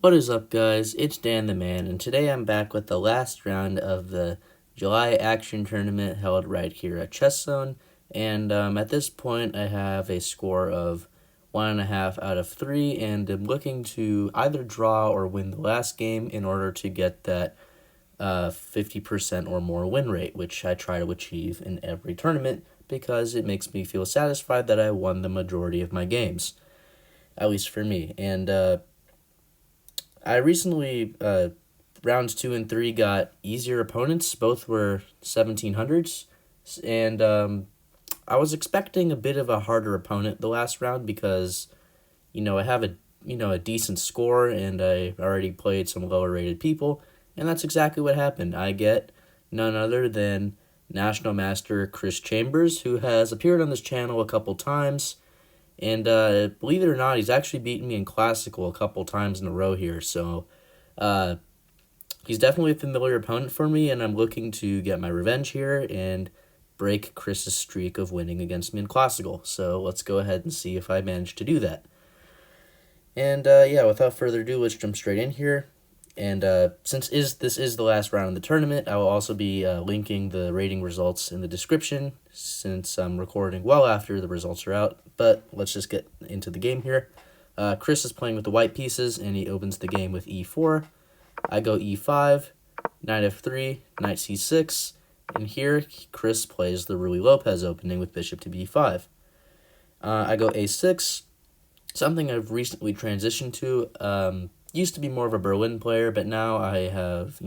What is up, guys? It's Dan the Man, and today I'm back with the last round of the July Action Tournament held right here at Chess Zone. And at this point, I have a score of 1.5 out of 3, and I'm looking to either draw or win the last game in order to get that 50% or more win rate, which I try to achieve in every tournament because it makes me feel satisfied that I won the majority of my games, at least for me. And I recently, rounds 2 and 3 got easier opponents. Both were 1700s. And I was expecting a bit of a harder opponent the last round because, I have a decent score and I already played some lower rated people. And that's exactly what happened. I get none other than National Master Chris Chambers, who has appeared on this channel a couple times. And believe it or not, he's actually beaten me in Classical a couple times in a row here. So uh, he's definitely a familiar opponent for me, and I'm looking to get my revenge here and break Chris's streak of winning against me in Classical. So let's go ahead and see if I manage to do that. And yeah, without further ado, let's jump straight in here. And since this is the last round of the tournament, I will also be linking the rating results in the description since I'm recording well after the results are out. But let's just get into the game here. Chris is playing with the white pieces, and he opens the game with e4. I go e5, knight f3, knight c6, and here Chris plays the Ruy Lopez opening with bishop to b5. I go a6, something I've recently transitioned to. Used to be more of a Berlin player, but now I have,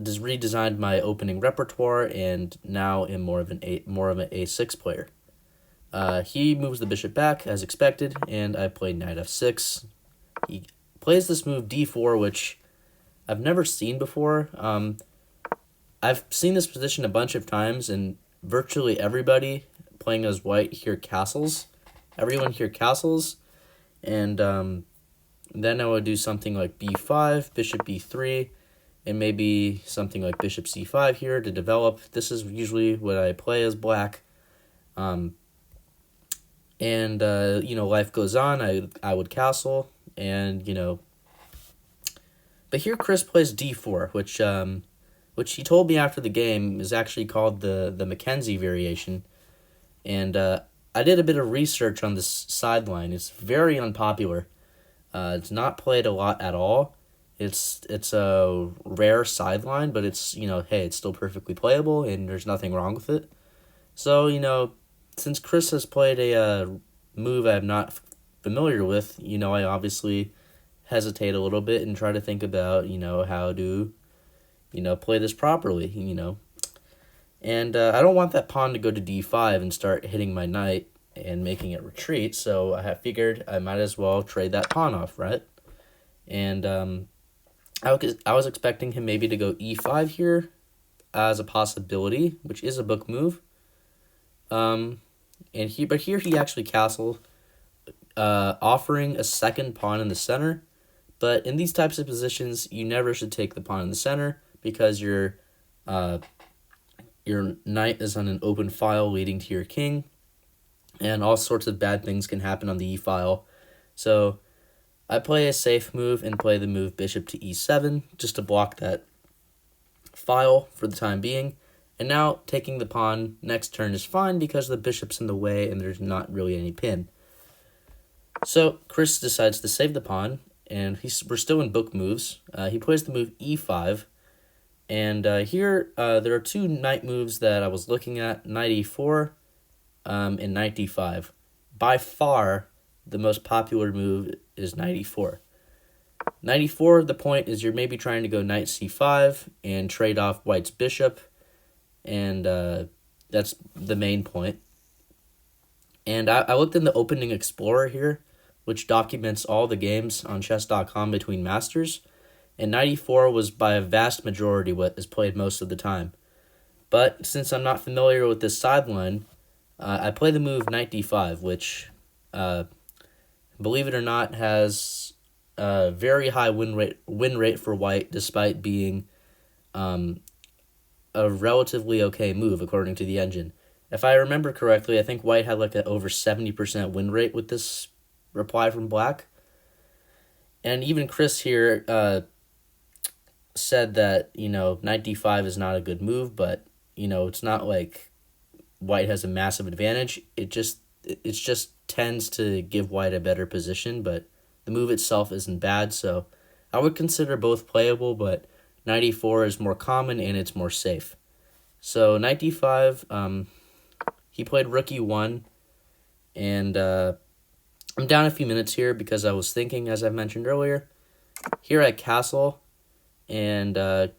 just redesigned my opening repertoire and now am more of an a6 player. He moves the bishop back as expected, and I play knight f6. He plays this move d4, which I've never seen before. I've seen this position a bunch of times, and virtually everybody playing as white here castles. Everyone here castles. And then I would do something like b5, bishop b3, and maybe something like bishop c5 here to develop. This is usually what I play as black. Life goes on. I would castle, and, But here Chris plays d4, which he told me after the game is actually called the Mackenzie variation. And I did a bit of research on this sideline. It's very unpopular. It's not played a lot at all. It's a rare sideline, but it's, hey, it's still perfectly playable, and there's nothing wrong with it. So, since Chris has played a move I'm not familiar with, I obviously hesitate a little bit and try to think about, how to, play this properly. And I don't want that pawn to go to d5 and start hitting my knight and making it retreat, so I have figured I might as well trade that pawn off, right? And I was expecting him maybe to go e5 here as a possibility, which is a book move. But here he actually castled, offering a second pawn in the center. But in these types of positions, you never should take the pawn in the center because your knight is on an open file leading to your king, and all sorts of bad things can happen on the e-file. So I play a safe move and play the move bishop to e7 just to block that file for the time being. And now taking the pawn next turn is fine because the bishop's in the way and there's not really any pin. So Chris decides to save the pawn, and we're still in book moves. He plays the move e5. And here, there are two knight moves that I was looking at, knight e4 and knight d5. By far, the most popular move is knight e4. Knight e4, the point is you're maybe trying to go knight c5 and trade off white's bishop, and that's the main point. And I looked in the Opening Explorer here, which documents all the games on chess.com between masters, and knight e4 was by a vast majority what is played most of the time. But since I'm not familiar with this sideline, I play the move knight d5, which, believe it or not, has a very high win rate for white, despite being a relatively okay move according to the engine. If I remember correctly, I think white had like an over 70% win rate with this reply from black. And even Chris here said that, knight d5 is not a good move, but, it's not like white has a massive advantage. It just tends to give white a better position, but the move itself isn't bad, so I would consider both playable, but knight e4 is more common and it's more safe. So knight d5, he played rook e1, and I'm down a few minutes here because I was thinking, as I mentioned earlier. Here at castle, and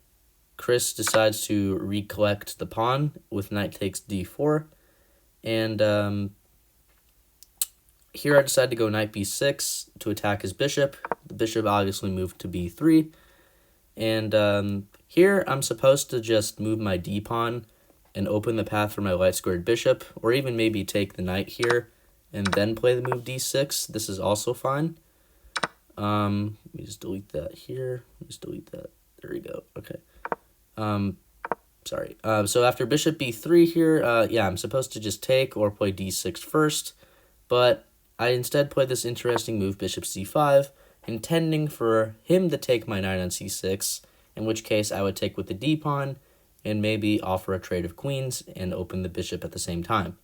Chris decides to recollect the pawn with knight takes d4, and here I decide to go knight b6 to attack his bishop. The bishop obviously moved to b3, and here I'm supposed to just move my d-pawn and open the path for my light-squared bishop, or even maybe take the knight here and then play the move d6. This is also fine. Let me just delete that here. Let me just delete that. There we go. Okay. Sorry. So after bishop b3 here, I'm supposed to just take or play d6 first, but I instead play this interesting move, bishop c5, intending for him to take my knight on c6, in which case I would take with the d-pawn and maybe offer a trade of queens and open the bishop at the same time.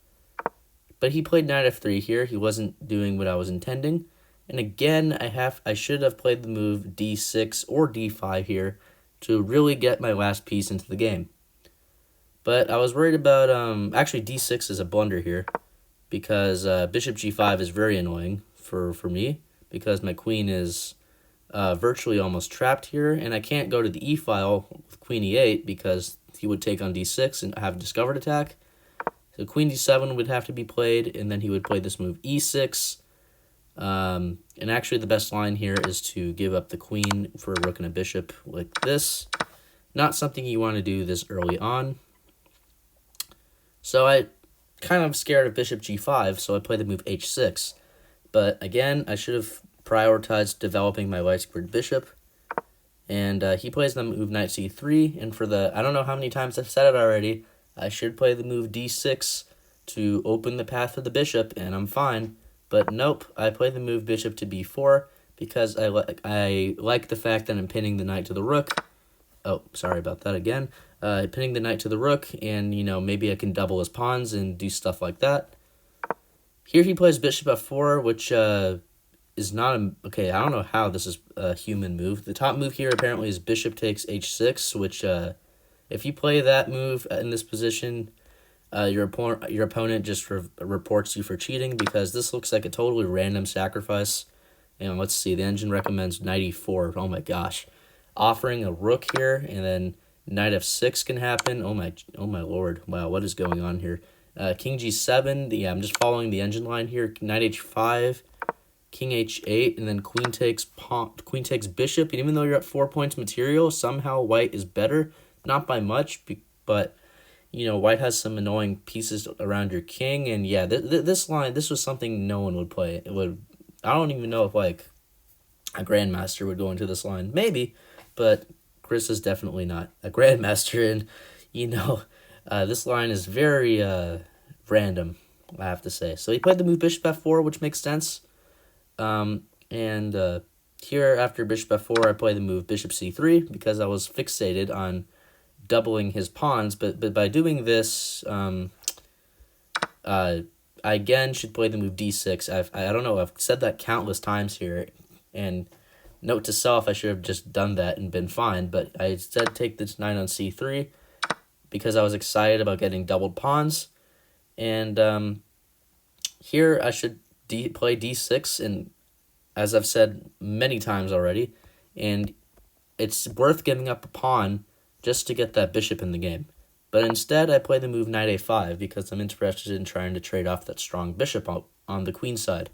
But he played knight f3 here. He wasn't doing what I was intending. And again, I should have played the move d6 or d5 here to really get my last piece into the game. But I was worried about, actually d6 is a blunder here, because bishop g5 is very annoying for me, because my queen is virtually almost trapped here, and I can't go to the e-file with queen e8 because he would take on d6 and have a discovered attack. So queen d7 would have to be played, and then he would play this move e6. And actually the best line here is to give up the queen for a rook and a bishop like this. Not something you want to do this early on. So I kind of scared of bishop g5, so I play the move h6. But again, I should have prioritized developing my light-squared bishop. And he plays the move knight c3, and for the, I don't know how many times I've said it already, I should play the move d6 to open the path for the bishop, and I'm fine. But nope, I play the move bishop to b4 because I like the fact that I'm pinning the knight to the rook. Oh, sorry about that again. Pinning the knight to the rook, and, maybe I can double his pawns and do stuff like that. Here he plays bishop f4, which is not okay, I don't know how this is a human move. The top move here apparently is bishop takes h6, which if you play that move in this position, your opponent just reports you for cheating, because this looks like a totally random sacrifice. And let's see, the engine recommends knight e4. Oh my gosh. Offering a rook here, and then knight f6 can happen. Oh my lord. Wow, what is going on here? King g7. I'm just following the engine line here. Knight h5, king h8, and then queen takes bishop. And even though you're at 4 points material, somehow white is better. Not by much, but white has some annoying pieces around your king, and yeah, this line, this was something no one would play. I don't even know if like a grandmaster would go into this line, maybe, but Chris is definitely not a grandmaster, and this line is very random, I have to say. So he played the move bishop f4, which makes sense, and here after bishop f4, I play the move bishop c3 because I was fixated on doubling his pawns, but by doing this, I again should play the move d6. I don't know, I've said that countless times here, and note to self, I should have just done that and been fine, but I instead take this knight on c3 because I was excited about getting doubled pawns, and here I should play d6, and as I've said many times already, and it's worth giving up a pawn just to get that bishop in the game. But instead, I play the move knight a5 because I'm interested in trying to trade off that strong bishop on the queen side.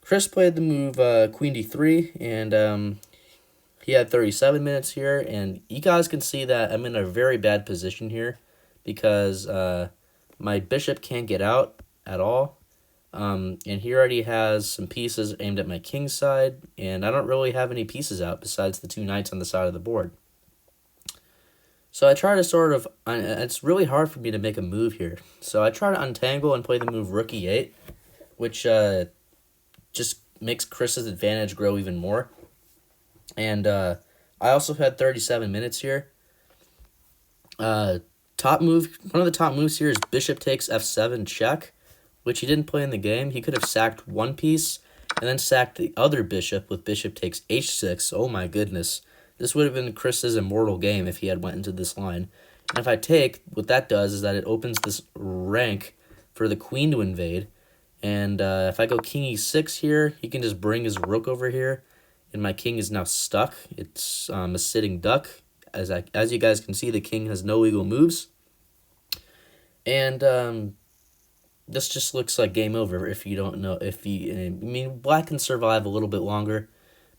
Chris played the move queen d3, and he had 37 minutes here, and you guys can see that I'm in a very bad position here because my bishop can't get out at all, and he already has some pieces aimed at my king's side, and I don't really have any pieces out besides the two knights on the side of the board. So I try to it's really hard for me to make a move here. So I try to untangle and play the move rook e8, which just makes Chris's advantage grow even more. And I also had 37 minutes here. Top move, one of the top moves here is bishop takes f7 check, which he didn't play in the game. He could have sacked one piece and then sacked the other bishop with bishop takes h6. Oh my goodness. This would have been Chris's immortal game if he had went into this line. And if I take, what that does is that it opens this rank for the queen to invade. And if I go king e6 here, he can just bring his rook over here. And my king is now stuck. It's a sitting duck. As you guys can see, the king has no legal moves. And this just looks like game over if you don't know. Black can survive a little bit longer,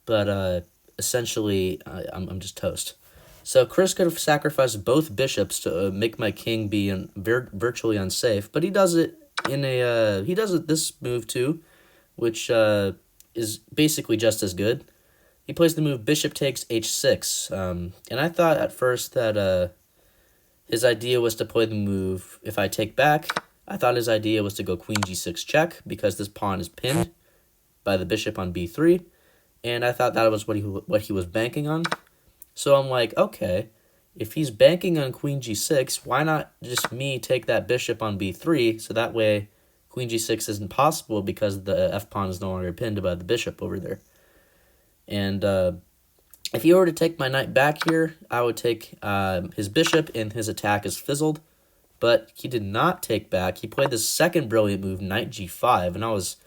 but essentially, I'm just toast. So Chris could have sacrificed both bishops to make my king be virtually unsafe, but he does it this move too, which is basically just as good. He plays the move bishop takes h6, and I thought at first that his idea was to play the move if I take back. I thought his idea was to go queen g6 check because this pawn is pinned by the bishop on b3, and I thought that was what he was banking on. So I'm like, okay, if he's banking on queen g6, why not just me take that bishop on b3, so that way queen g6 isn't possible because the f-pawn is no longer pinned by the bishop over there. And if he were to take my knight back here, I would take his bishop and his attack is fizzled. But he did not take back. He played the second brilliant move, knight g5, and I was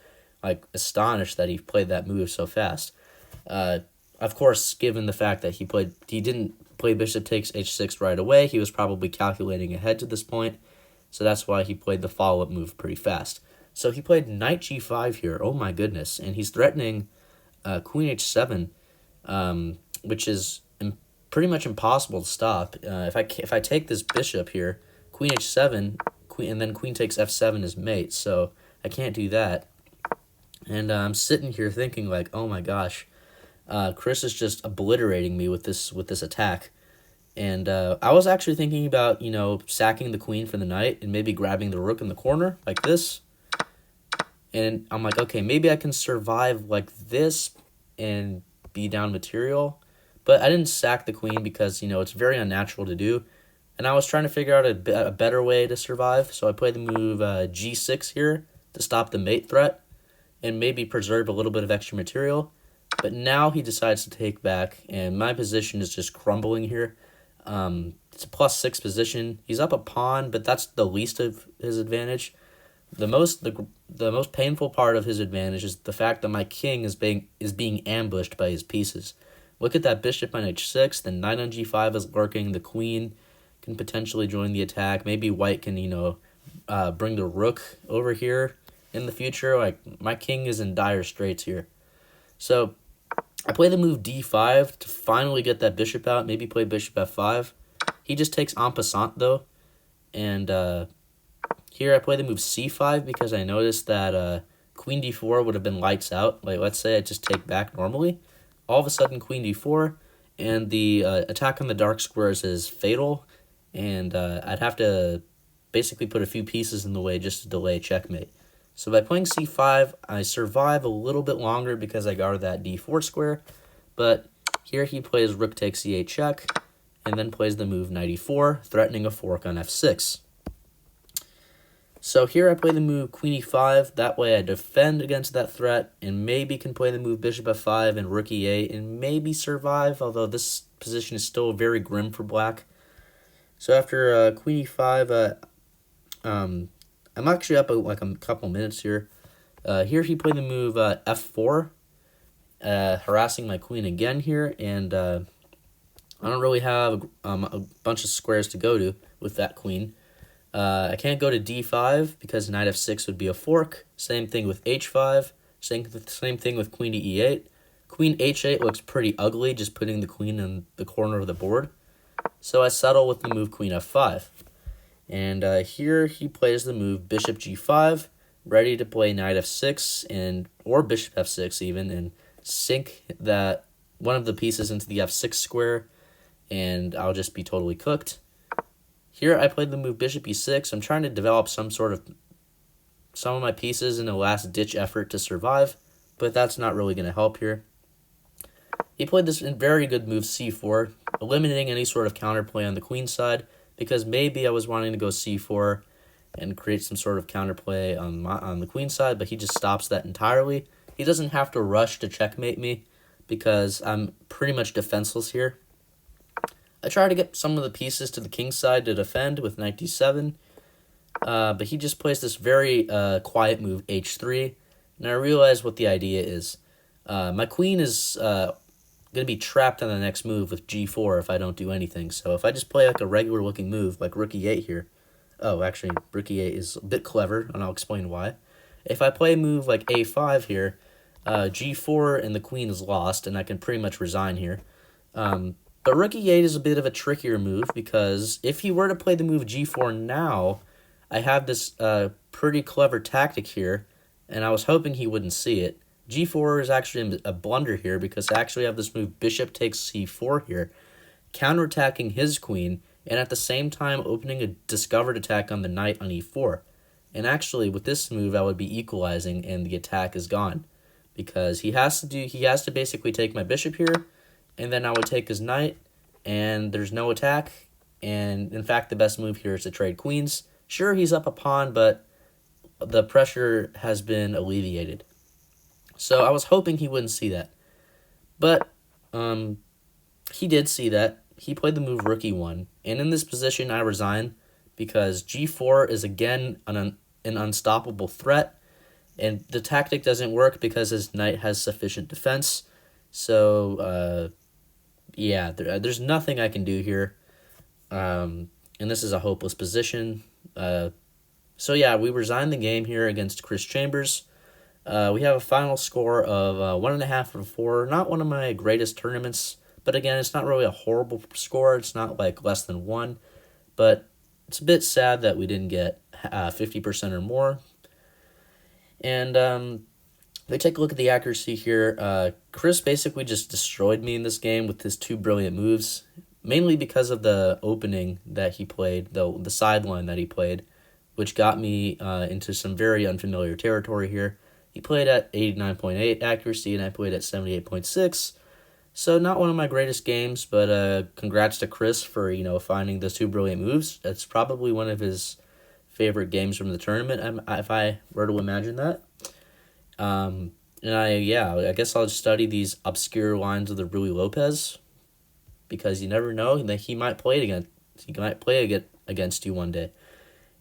like astonished that he played that move so fast. Of course, given the fact that he didn't play bishop takes h6 right away, he was probably calculating ahead to this point, so that's why he played the follow-up move pretty fast. So he played knight g5 here, oh my goodness, and he's threatening queen h7, which is pretty much impossible to stop. If I take this bishop here, queen h7, and then queen takes f7 is mate, so I can't do that. And I'm sitting here thinking like, oh my gosh, Chris is just obliterating me with this attack. And I was actually thinking about, sacking the queen for the knight and maybe grabbing the rook in the corner like this. And I'm like, okay, maybe I can survive like this and be down material. But I didn't sack the queen because, it's very unnatural to do. And I was trying to figure out a better way to survive. So I played the move g6 here to stop the mate threat and maybe preserve a little bit of extra material. But now he decides to take back, and my position is just crumbling here. It's a +6 position. He's up a pawn, but that's the least of his advantage. The most painful part of his advantage is the fact that my king is being ambushed by his pieces. Look at that bishop on h6, the knight on g5 is lurking, the queen can potentially join the attack. Maybe white can, bring the rook over here in the future. Like, my king is in dire straits here. So I play the move d5 to finally get that bishop out, maybe play bishop f5. He just takes en passant though, and here I play the move c5 because I noticed that queen d4 would have been lights out. Like, let's say I just take back normally. All of a sudden queen d4, and the attack on the dark squares is fatal, and I'd have to basically put a few pieces in the way just to delay checkmate. So by playing c5, I survive a little bit longer because I guard that d4 square, but here he plays rook takes c8 check, and then plays the move knight e4, threatening a fork on f6. So here I play the move queen e5, that way I defend against that threat, and maybe can play the move bishop f5 and rook e8, and maybe survive, although this position is still very grim for black. So after queen e5, I'm actually up like a couple minutes here. Here he played the move f4, harassing my queen again here, and I don't really have a bunch of squares to go to with that queen. I can't go to d5 because knight f6 would be a fork. Same thing with h5. Same thing with queen to e8. Queen h8 looks pretty ugly, just putting the queen in the corner of the board. So I settle with the move queen f5. And here he plays the move bishop g5, ready to play knight f6 or bishop f6 even, and sink that one of the pieces into the f6 square, and I'll just be totally cooked. Here I played the move bishop e6. I'm trying to develop some of my pieces in a last-ditch effort to survive, but that's not really going to help here. He played this very good move c4, eliminating any sort of counterplay on the queen side, because maybe I was wanting to go c4 and create some sort of counterplay on the queen side, but he just stops that entirely. He doesn't have to rush to checkmate me, because I'm pretty much defenseless here. I try to get some of the pieces to the king side to defend with knight d7, but he just plays this very quiet move, h3, and I realize what the idea is. My queen is going to be trapped on the next move with g4 if I don't do anything, so if I just play like a regular looking move, like rook e8 here, oh, actually, rook e8 is a bit clever, and I'll explain why. If I play a move like a5 here, g4 and the queen is lost, and I can pretty much resign here. But rook e8 is a bit of a trickier move, because if he were to play the move g4 now, I have this pretty clever tactic here, and I was hoping he wouldn't see it. g4 is actually a blunder here, because I actually have this move bishop takes c4 here, counterattacking his queen, and at the same time opening a discovered attack on the knight on e4. And actually, with this move, I would be equalizing, and the attack is gone, because he has to basically take my bishop here, and then I would take his knight, and there's no attack. And in fact, the best move here is to trade queens. Sure, he's up a pawn, but the pressure has been alleviated. So I was hoping he wouldn't see that, but he did see that. He played the move rook e1, and in this position, I resign, because g4 is again an unstoppable threat, and the tactic doesn't work because his knight has sufficient defense. So, yeah, there's nothing I can do here, and this is a hopeless position. So, yeah, we resign the game here against Chris Chambers. We have a final score of 1.5 out of 4. Not one of my greatest tournaments, but again, it's not really a horrible score. It's not like less than 1, but it's a bit sad that we didn't get 50% or more. And they take a look at the accuracy here. Chris basically just destroyed me in this game with his 2 brilliant moves, mainly because of the opening that he played, the sideline that he played, which got me into some very unfamiliar territory here. He played at 89.8 accuracy, and I played at 78.6. So not one of my greatest games, but congrats to Chris for finding those 2 brilliant moves. That's probably one of his favorite games from the tournament, if I were to imagine that. And I guess I'll just study these obscure lines of the Ruy Lopez, because you never know that he might play it again. He might play it against you one day.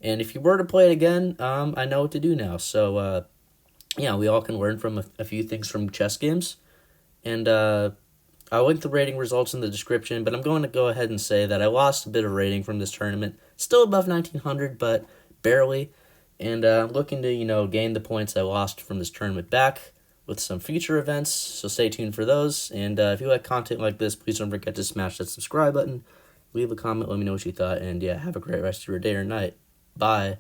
And if you were to play it again, I know what to do now. So we all can learn from a few things from chess games. And I'll link the rating results in the description, but I'm going to go ahead and say that I lost a bit of rating from this tournament. Still above 1900, but barely. And I'm looking to, gain the points I lost from this tournament back with some future events, so stay tuned for those. And if you like content like this, please don't forget to smash that subscribe button, leave a comment, let me know what you thought, and have a great rest of your day or night. Bye.